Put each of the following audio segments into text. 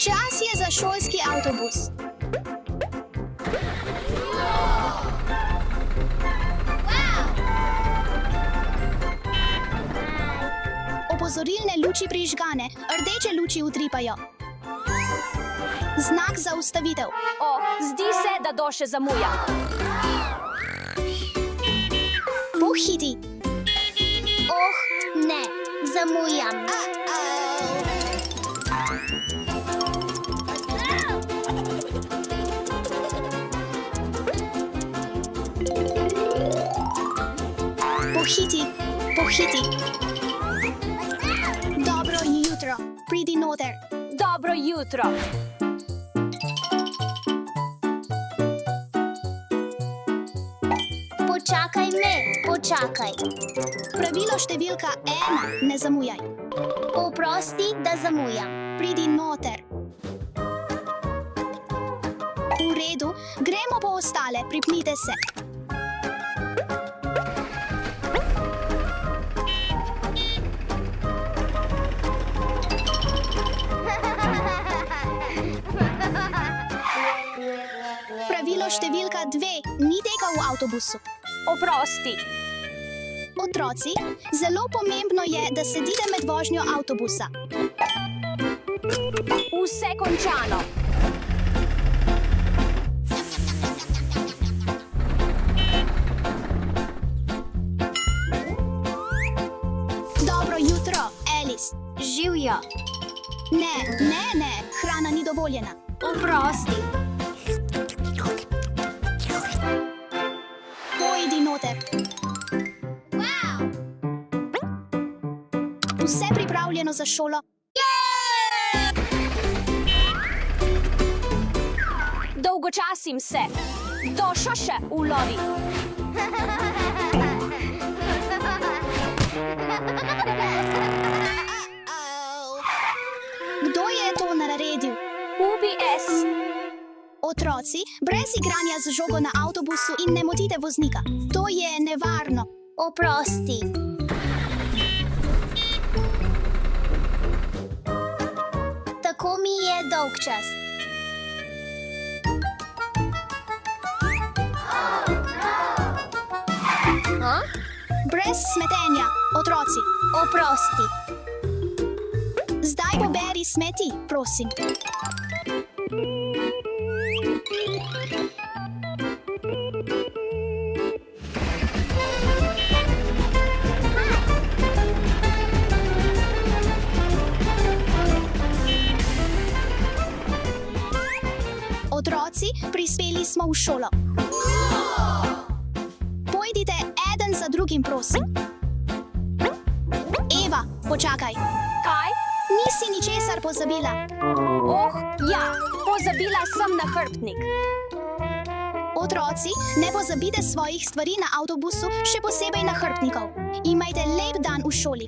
Čas je za šolski avtobus. Opozorilne luči prižgane, rdeče luči utripajo. Znak za ustavitev. Zdi se, da Doše zamuja. Pohiti. Ne, zamujam. Pohiti. Dobro jutro, pridi noter. Dobro jutro. Počakaj. Pravilo številka 1, ne zamujaj. Oprosti, da zamujam. Pridi noter. V redu, gremo po ostale, pripnite se. Pravilo številka 2, ni tega v avtobusu. Oprosti. Otroci, zelo pomembno je, da sedite med vožnjo avtobusa. Vse končano. Dobro jutro, Alice. Živjo. Ne, hrana ni dovoljena. Oprosti. Pojdi noter. Vse pripravljeno za šolo? Dolgočasim se. Došo še ulovi. Kdo je to naredil? UBS. Otroci, brez igranja z žogo na avtobusu in ne motite voznika. To je nevarno. Oprosti. Tako mi je dolgčas. Brez smetenja, otroci. Oprosti. Zdaj poberi smeti, prosim. Otroci, prispeli smo v šolo. Pojdite eden za drugim, prosim. Eva, počakaj. Kaj? Nisi ničesar pozabila. Ja, pozabila sem nahrbtnik. Otroci, ne pozabite svojih stvari na avtobusu, še posebej nahrbtnikov. Imajte lep dan v šoli.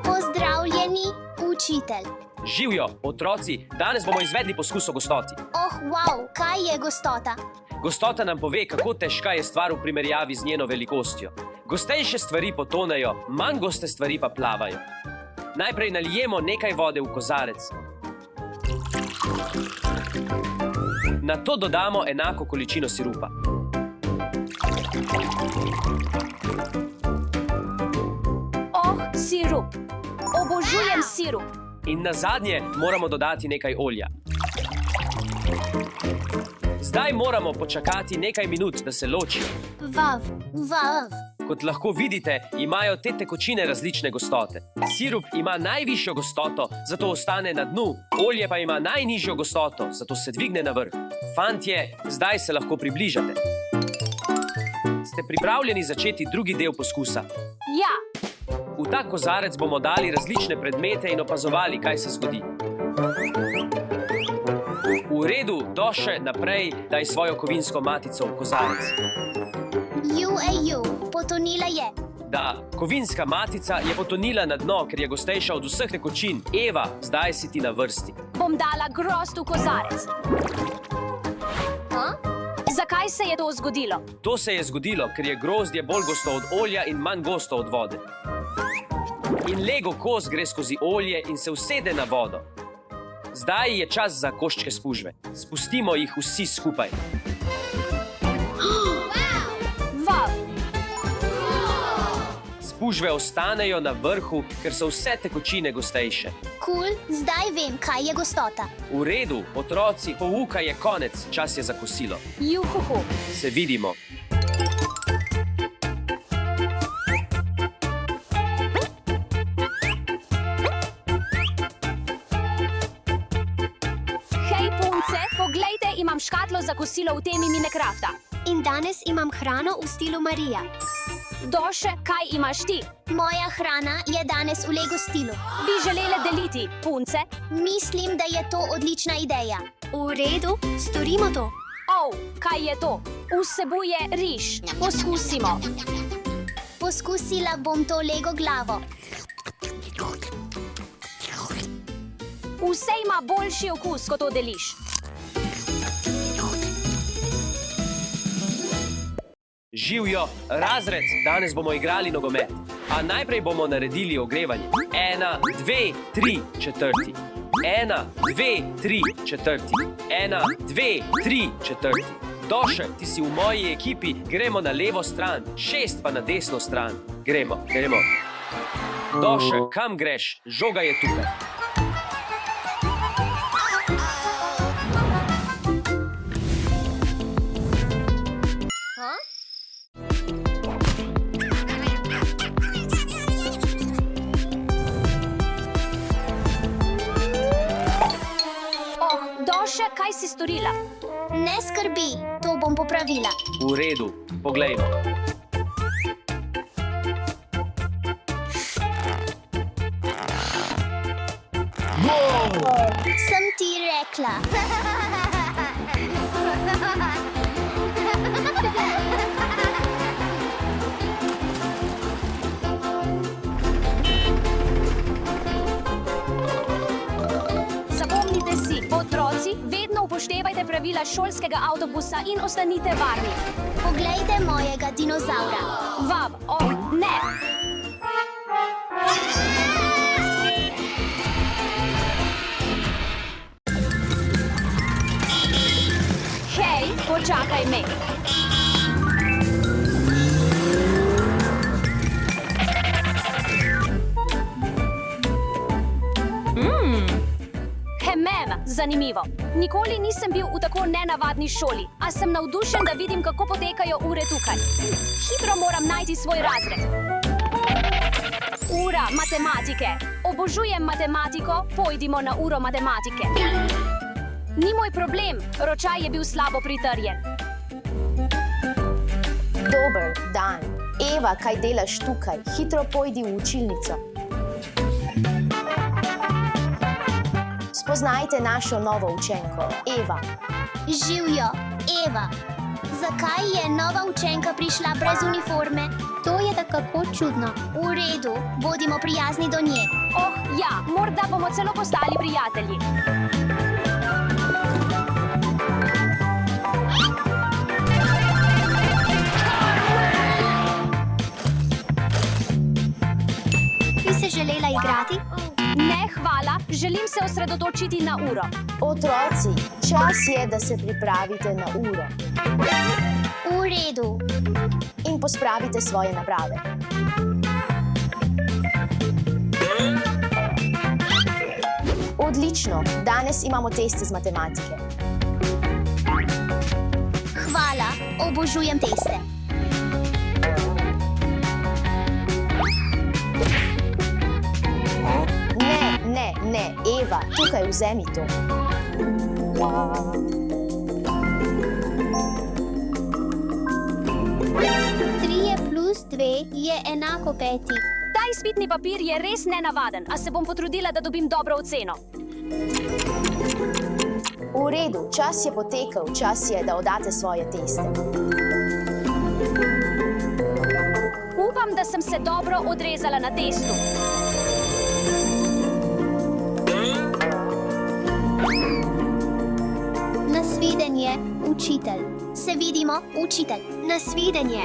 Pozdravljeni, učitelj. Živjo, otroci, danes bomo izvedli poskus o gostoti. Wow, kaj je gostota? Gostota nam pove, kako težka je stvar v primerjavi z njeno velikostjo. Gostejše stvari potonejo, manj goste stvari pa plavajo. Najprej nalijemo nekaj vode v kozarec. Nato dodamo enako količino sirupa. Sirup. Obožujem sirup. In nazadnje moramo dodati nekaj olja. Zdaj moramo počakati nekaj minut, da se ločijo. Vav. Kot lahko vidite, imajo te tekočine različne gostote. Sirup ima najvišjo gostoto, zato ostane na dnu. Olje pa ima najnižjo gostoto, zato se dvigne na vrh. Fantje, zdaj se lahko približate. Ste pripravljeni začeti drugi del poskusa? Ja. V ta kozarec bomo dali različne predmete in opazovali, kaj se zgodi. V redu, Doše, naprej daj svojo kovinsko matico v kozarec. Potonila je. Da, kovinska matica je potonila na dno, ker je gostejša od vseh tekočin. Eva, zdaj si ti na vrsti. Bom dala grozd v kozarec. Zakaj se je to zgodilo? To se je zgodilo, ker je grozdje bolj gosto od olja in manj gosto od vode. In Lego kos gre skozi olje in se usede na vodo. Zdaj je čas za koščke spužve. Spustimo jih vsi skupaj. Vav, Spužve ostanejo na vrhu, ker so vse tekočine gostejše. Cool, zdaj vem, kaj je gostota. V redu, otroci, pouka je konec, čas je za kosilo. juhuhu. Se vidimo. Hej, punce, poglejte, imam škatlo za kosilo v temi Minecrafta. In danes imam hrano v stilu Marija. Doše, kaj imaš ti? Moja hrana je danes v Lego stilu. Bi želele deliti, punce? Mislim, da je to odlična ideja. V redu, storimo to. Kaj je to? Vsebuje riž. Poskusimo. Poskusila bom to Lego glavo. Vse ima boljši okus, ko to deliš. Živjo, razred, danes bomo igrali nogomet. A najprej bomo naredili ogrevanje. 1, 2, 3, četrti. 1, 2, 3, četrti. 1, 2, 3, četrti. Doše, ti si v moji ekipi, gremo na levo stran, 6 pa na desno stran. Gremo. Doše, kam greš? Žoga je tukaj. Doše, kaj si storila? Ne skrbi, to bom popravila. V redu, poglejmo. Sem ti rekla. Zapomnite si, otroci, vedno upoštevajte pravila šolskega avtobusa in ostanite varni. Poglejte mojega dinozaura. Vav, ne! Hej, počakaj me. Zanimivo. Nikoli nisem bil v tako nenavadni šoli, a sem navdušen, da vidim, kako potekajo ure tukaj. Hitro moram najti svoj razred. Ura matematike. Obožujem matematiko, pojdimo na uro matematike. Ni moj problem, ročaj je bil slabo pritrjen. Dober dan. Eva, kaj delaš tukaj? Hitro pojdi v učilnico. Spoznajte našo novo učenko, Eva. Živjo, Eva. Zakaj je nova učenka prišla brez uniforme? To je tako čudno. V redu, bodimo prijazni do nje. Ja, morda bomo celo postali prijatelji. Bi se želela igrati? Ne, hvala, želim se osredotočiti na uro. Otroci, čas je, da se pripravite na uro. V redu. In pospravite svoje naprave. Odlično, danes imamo test iz matematike. Hvala, obožujem teste. Ne, Eva, tukaj vzemi to. Trije plus 2 je enako 5. Ta izpitni papir je res nenavaden, a se bom potrudila, da dobim dobro oceno. V redu, čas je potekel, čas je, da oddate svoje teste. Upam, da sem se dobro odrezala na testu. Nasvidenje, učitelj. Se vidimo, učitelj. Nasvidenje.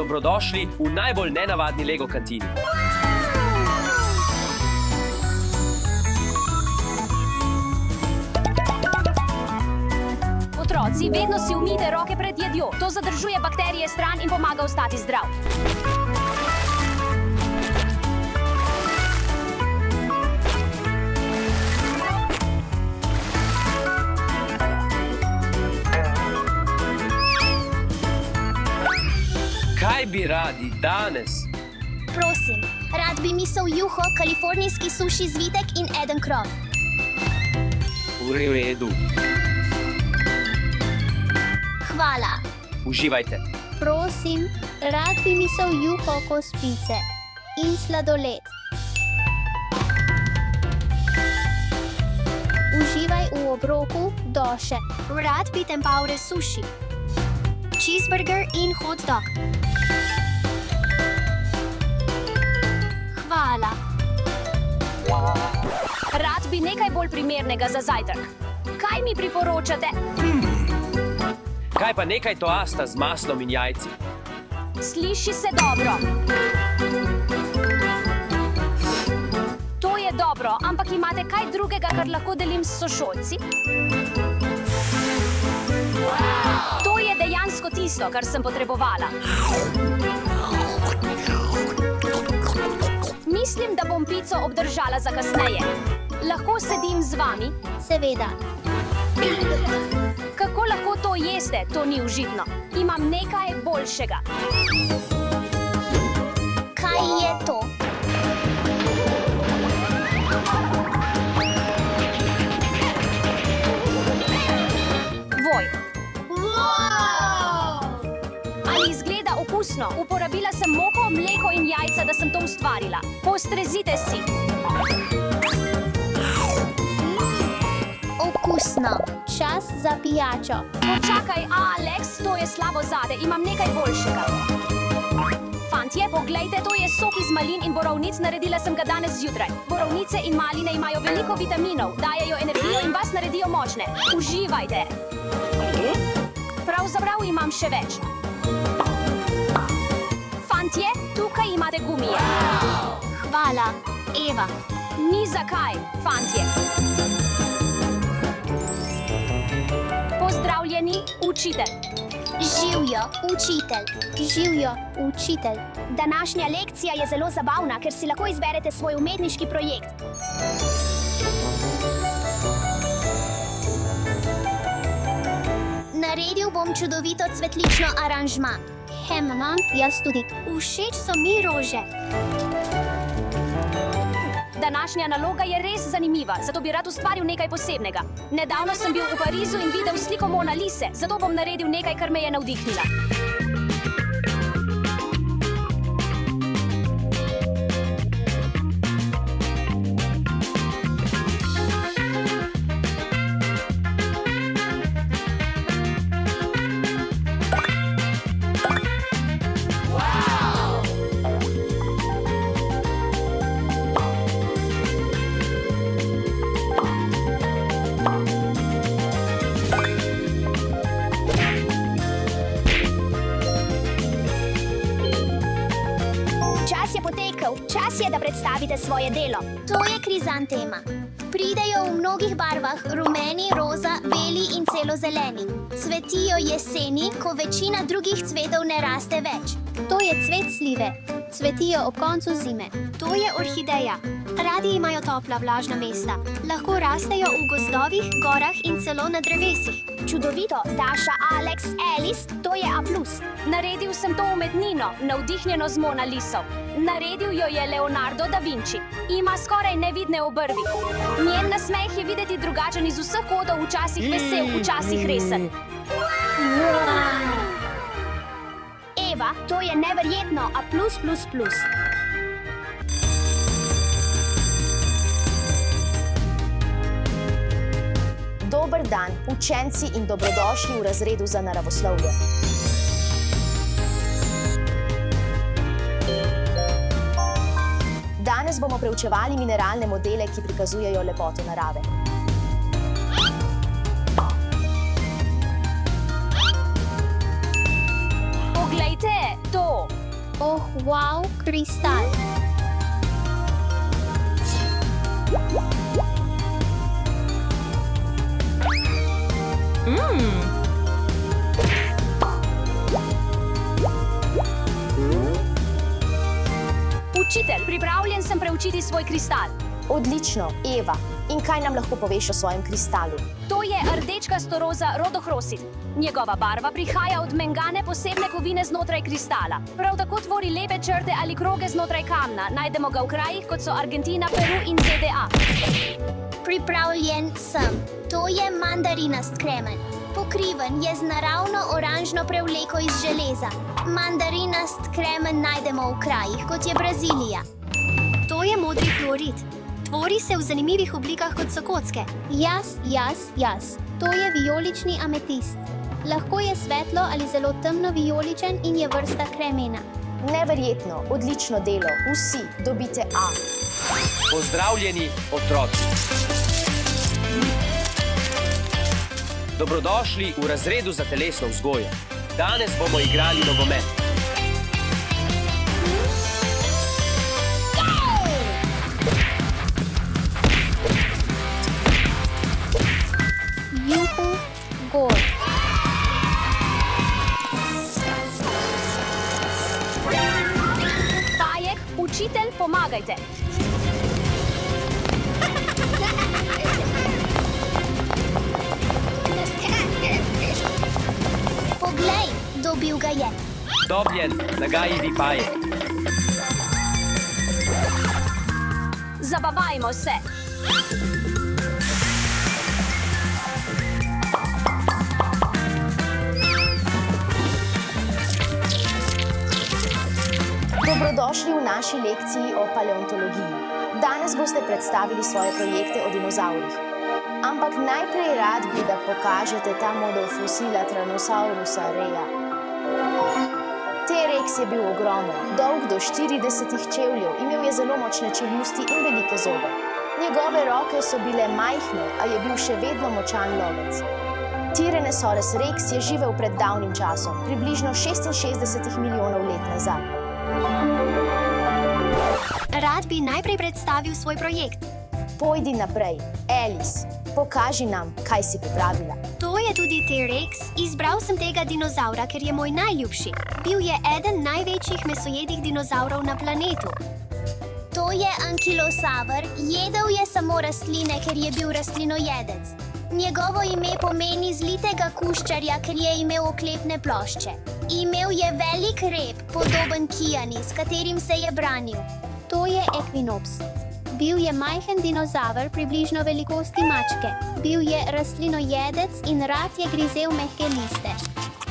dobrodošli v najbolj nenavadni Lego kantini. Otroci, vedno si umijte roke pred jedjo. To zadržuje bakterije stran in pomaga ostati zdrav. Kaj bi radi danes? Prosim, rad bi misel juho, kalifornijski suši zvitek in eden krov. V redu. Hvala. Uživajte. Prosim, rad bi misel juho kospice in sladoled. Uživaj v obroku doše. Rad bi tempure suši, cheeseburger in hot dog. Hvala. Rad bi nekaj bolj primernega za zajtrk. Kaj mi priporočate? Kaj pa nekaj toasta z maslom in jajci? Sliši se dobro. To je dobro, ampak imate kaj drugega, kar lahko delim s sošolci? To je dejansko tisto, kar sem potrebovala. Mislim, da bom pico obdržala za kasneje. Lahko sedim z vami? Seveda. Kako lahko to jeste? To ni užitno. Imam nekaj boljšega. Kaj je to? Voj. Ali izgleda okusno? Uporabila sem moko, mleko in jajca, da sem to ustvarila. Postrezite si. Okusno. Čas za pijačo. Počakaj, Alex, to je slabo zate. Imam nekaj boljšega. Fantje, poglejte, to je sok iz malin in borovnic. Naredila sem ga danes zjutraj. Borovnice in maline imajo veliko vitaminov, dajejo energijo in vas naredijo močne. Uživajte. Pravzaprav imam še več. Fantje, tukaj imate gumije. Hvala, Eva. Ni zakaj, fantje. Pozdravljeni, učitelj. Živjo, učitelj. Živjo, učitelj. Današnja lekcija je zelo zabavna, ker si lahko izberete svoj umetniški projekt. Naredil bom čudovito cvetlično aranžma. Jaz tudi. Všeč so mi rože. Današnja naloga je res zanimiva, zato bi rad ustvaril nekaj posebnega. Nedavno sem bil v Parizu in videl sliko Mona Lise, zato bom naredil nekaj, kar me je navdihnila. Čas je, da predstavite svoje delo. To je krizantema. Pridejo v mnogih barvah, rumeni, roza, beli in celo zeleni. Cvetijo jeseni, ko večina drugih cvetov ne raste več. To je cvet slive. Cvetijo ob koncu zime. To je orhideja. Radi imajo topla, vlažna mesta. Lahko rastejo v gozdovih, gorah in celo na drevesih. Čudovito, Daša, Alex, Alice, to je A+. Naredil sem to umetnino, navdihnjeno z Mona Liso. Naredil jo je Leonardo da Vinci. Ima skoraj nevidne obrvi. Njen nasmeh je videti drugačen iz vseh kodov, včasih vesel, včasih resen. Eva, to je neverjetno, A+++. Dober dan, učenci in dobrodošli v razredu za naravoslovje. Danes bomo preučevali mineralne modele, ki prikazujejo lepoto narave. Poglejte to! Oh, wow, kristal. Učitelj, pripravljen sem preučiti svoj kristal. Odlično, Eva. In kaj nam lahko poveš o svojem kristalu? To je rdečkasto roza rodohrosit. Njegova barva prihaja od mengane posebne kovine znotraj kristala. Prav tako tvori lepe črte ali kroge znotraj kamna. Najdemo ga v krajih, kot so Argentina, Peru in ZDA. Pripravljen sem. To je mandarinast kremen. Pokriven je z naravno oranžno prevleko iz železa. Mandarinast kremen najdemo v krajih, kot je Brazilija. To je modri fluorid. Tvori se v zanimivih oblikah, kot so kocke. Jaz. To je vijolični ametist. Lahko je svetlo ali zelo temno vijoličen in je vrsta kremena. Neverjetno, odlično delo. Vsi dobite A. Pozdravljeni, otroci. Dobrodošli v razredu za telesno vzgojo. Danes bomo igrali nogomet. Juhu, gol. Pajek, učitelj, pomagajte. Poglej, dobil ga je. Dobljen, nagajivi pajek. Zabavajmo se. Dobrodošli v naši lekciji o paleontologiji. Danes boste predstavili svoje projekte o dinozaurih. Ampak najprej rad bi, da pokažete ta model fosila Tyrannosaurusa reja. T-rex je bil ogromen, dolg do 40 čevljev, imel je zelo močne čeljusti in velike zobe. Njegove roke so bile majhne, a je bil še vedno močan lovec. Tyrannosaurus rex je živel pred davnim časom, približno 66 milijonov let nazaj. Rad bi najprej predstavil svoj projekt. Pojdi naprej. Alice, pokaži nam, kaj si pripravila. To je tudi T-rex. Izbral sem tega dinozaura, ker je moj najljubši. Bil je eden največjih mesojedih dinozaurov na planetu. To je ankilosaver, jedel je samo rastline, ker je bil rastlinojedec. Njegovo ime pomeni zlitega kuščarja, ker je imel oklepne plošče. Imel je velik rep, podoben kijani, s katerim se je branil. To je ekvinops. Bil je majhen dinozaver, približno velikosti mačke. Bil je rastlinojedec in rad je grizel mehke liste.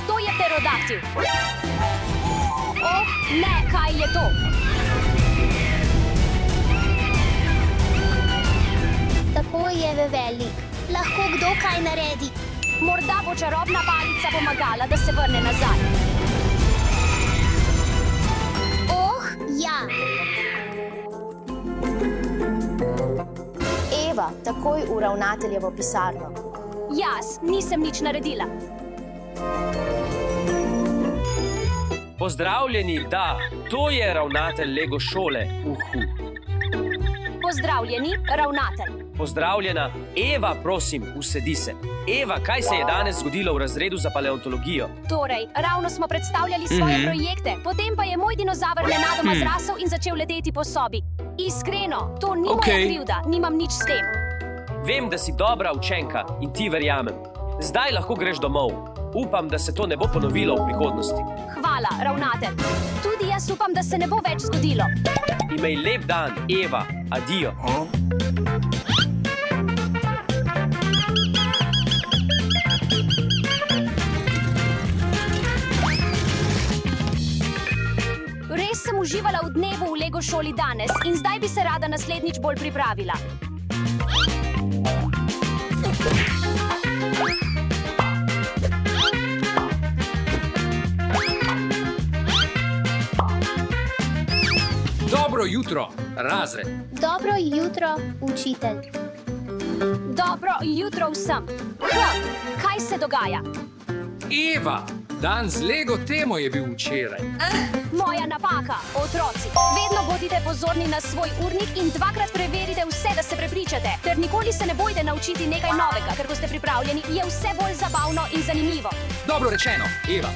To je pterodaktil. Oh, ne, kaj je to? Tako je velik. Lahko kdo kaj naredi. Morda bo čarobna palica pomagala, da se vrne nazaj. Oh, ja. Eva, takoj v ravnateljevo pisarno. Jaz nisem nič naredila. Pozdravljeni, da, to je ravnatelj Lego šole. Pozdravljeni, ravnatelj. Pozdravljena, Eva, prosim, usedi se. Eva, kaj se je danes zgodilo v razredu za paleontologijo? Torej, ravno smo predstavljali svoje projekte, potem pa je moj dinozaver nenadoma zrasel in začel leteti po sobi. Iskreno, to ni moja krivda, nimam nič s tem. Vem, da si dobra učenka in ti verjamem. Zdaj lahko greš domov. Upam, da se to ne bo ponovilo v prihodnosti. Hvala, ravnatelj. Tudi jaz upam, da se ne bo več zgodilo. Imej lep dan, Eva. Adijo. Res sem uživala v dnevu v Lego šoli danes in zdaj bi se rada naslednjič bolj pripravila. Dobro jutro, razred. Dobro jutro, učitelj. Dobro jutro vsem. Kaj se dogaja? Eva, Dan z Lego temo je bil včeraj. Moja napaka, otroci. Vedno bodite pozorni na svoj urnik in dvakrat preverite vse, da se prepričate. Ter nikoli se ne bojte naučiti nekaj novega, ker ko ste pripravljeni, je vse bolj zabavno in zanimivo. Dobro rečeno, Eva.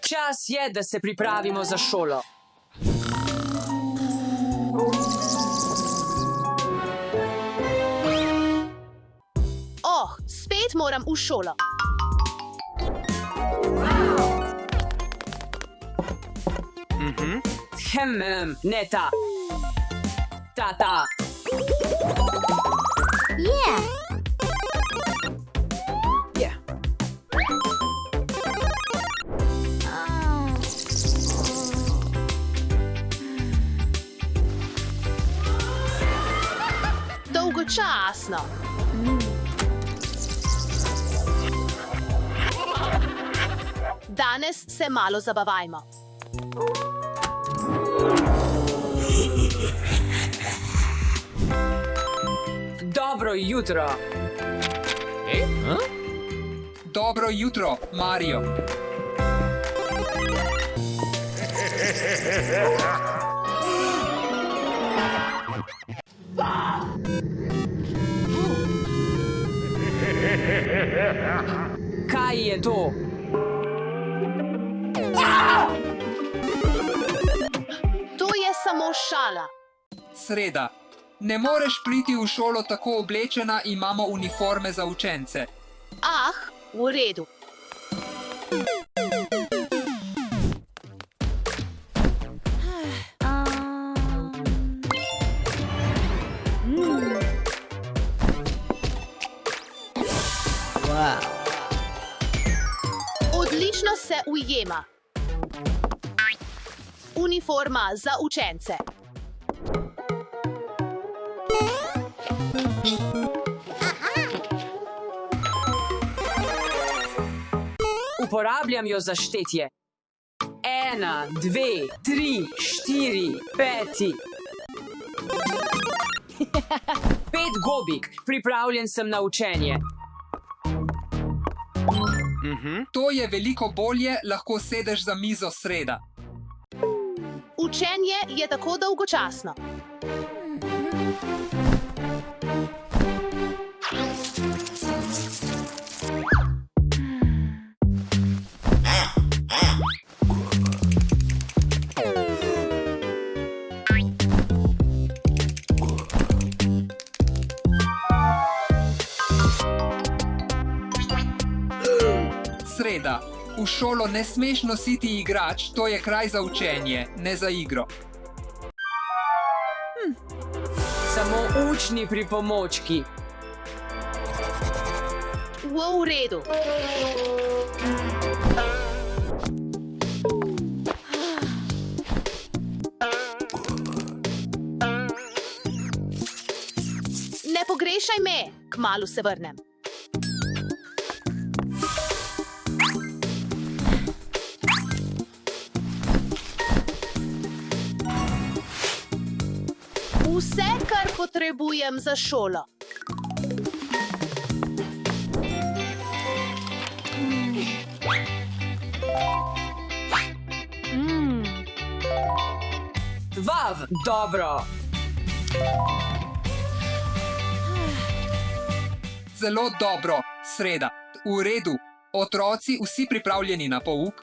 Čas je, da se pripravimo za šolo. Oh, spet moram v šolo. Ne ta. Ta. Dolgočasno. Danes se malo zabavajmo. Dobro jutro. Dobro jutro, Mario. Kaj je to? To je samo šala. Sreda. Ne moreš priti v šolo tako oblečena, imamo uniforme za učence. Ah, v redu. Odlično se ujema. Uniforma za učence. Uporabljam jo za štetje. 1, 2, 3, 4, 5. 5 gobik, pripravljen sem na učenje. To je veliko bolje, lahko sedeš za mizo sreda. Učenje je tako dolgočasno. Sreda. V šolo ne smeš nositi igrač, to je kraj za učenje, ne za igro. Samo učni pripomočki. V redu. Ne pogrešaj me, kmalu se vrnem. Vse, kar potrebujem za šolo. Vav, dobro. Zelo dobro, sreda. V redu. Otroci, vsi pripravljeni na pouk?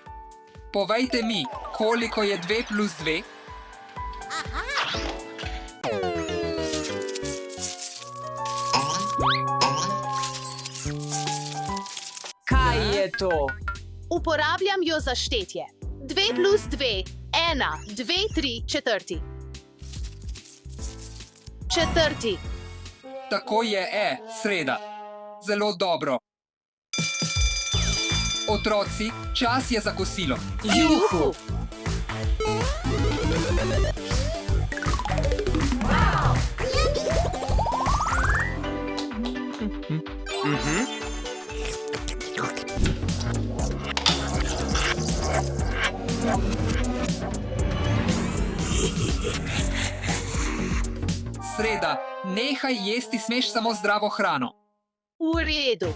Povejte mi, koliko je 2 plus 2? Kaj je to? Uporabljam jo za štetje. 2 plus 2, 1, 2, 3, četrti. Četrti. Tako je, sreda. Zelo dobro. Otroci, čas je za kosilo. Juhu! Sreda, nehaj jesti smeš samo zdravo hrano. V redu.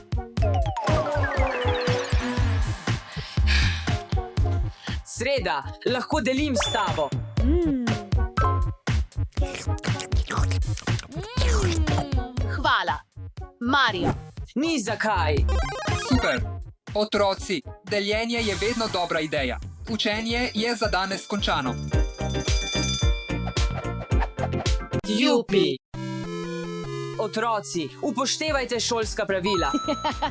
Sreda, lahko delim s tabo. Hvala. Marija. Ni zakaj. Super. Otroci, deljenje je vedno dobra ideja. Učenje je za danes končano. Jupi. Otroci, upoštevajte šolska pravila.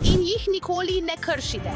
In jih nikoli ne kršite.